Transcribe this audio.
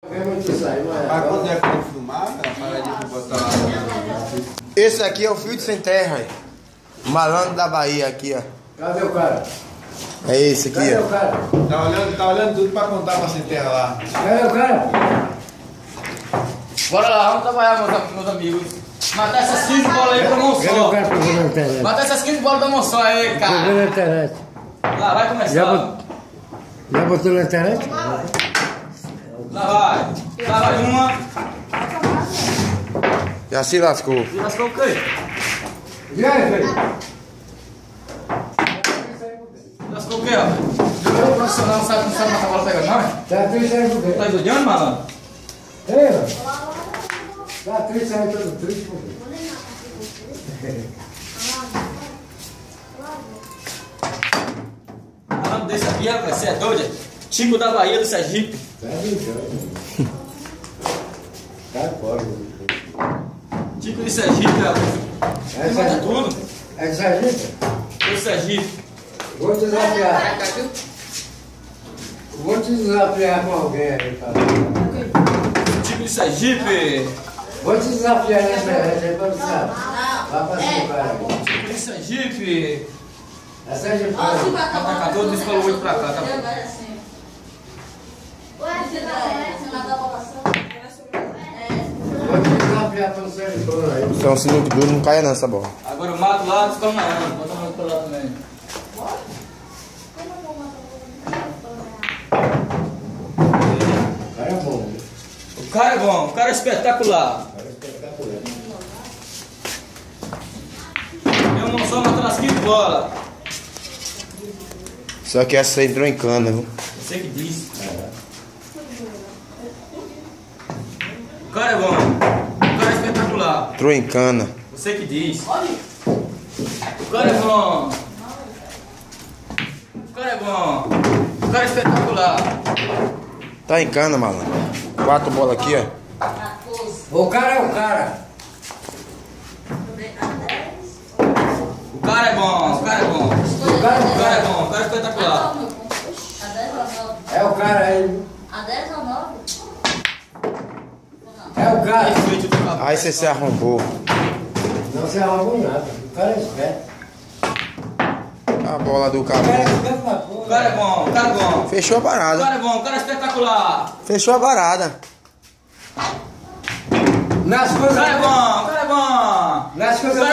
Mas quando é que eu filmar, paradinha pra botar lá. Esse aqui é o Filho Sem Terra, aí. Malandro da Bahia aqui, ó. Cadê o cara? É esse aqui, Cadê ó. o cara? Tá olhando tudo pra contar pra Sem Terra lá. Cadê o cara? Bora lá, vamos trabalhar, meus amigos. Matar essas 15 bolas aí pra mão Cadê o só. cara pra ver na internet? Matar essas 15 bolas da mão só aí, Pra ver cara. na internet. Lá vai começar. Já botou na internet? Lá vai uma. Já se lascou. E lascou o quê? E aí, velho? Lascou o quê, rapaz? O profissional não sabe matar a bola pegando, não, é? Tá triste aí por quê? Tá entendendo, malandro? Ei, mano. Tá triste aí, todo triste por quê? Malandro desse aqui, rapaz, você é doido? Chico da Bahia do Sergipe. Tá brincando. Tá fora. Chico de Sergipe, rapaz. Você mata tudo? É de Sergipe? Do Sergipe. Vou te desafiar. Vou te desafiar com alguém aí, cara. Chico de Sergipe. Vou te desafiar na internet aí pra você. Vai pra cima, cara. Chico de Sergipe. É Sergipe. Atacador disse falou muito pra cá, tá bom? Vou te desafiar pelo Sergipe aí. Então, se não duro, não caia nessa bola. Agora eu mato lá, descolo na água. Bota a mão pra lá também. O cara é bom, viu? O cara é bom, o cara é espetacular. O cara é espetacular. Eu não sou matando as 15 bolas. Só que essa entrou em cana, viu? Você que diz. O cara é bom. O cara é espetacular. Entrou em cana. Você que diz. O cara é bom. O cara é bom. O cara é espetacular. Tá em cana, malandro. 4 bolas aqui, ó. O cara é o cara. O cara é bom. O cara é bom. O cara O cara é bom. O cara é espetacular. é o cara aí. A 10 ou 9? É o cara. Aí você se arrombou. Não se arrumou nada. O cara é esperto. A bola do O cara é cabelo. esperto pra porra. O cara é bom. O cara é bom. Fechou a O parada. cara é bom. O cara é espetacular. Fechou a parada. Nas O coisas. cara é bom. O cara é bom. Nas coisas.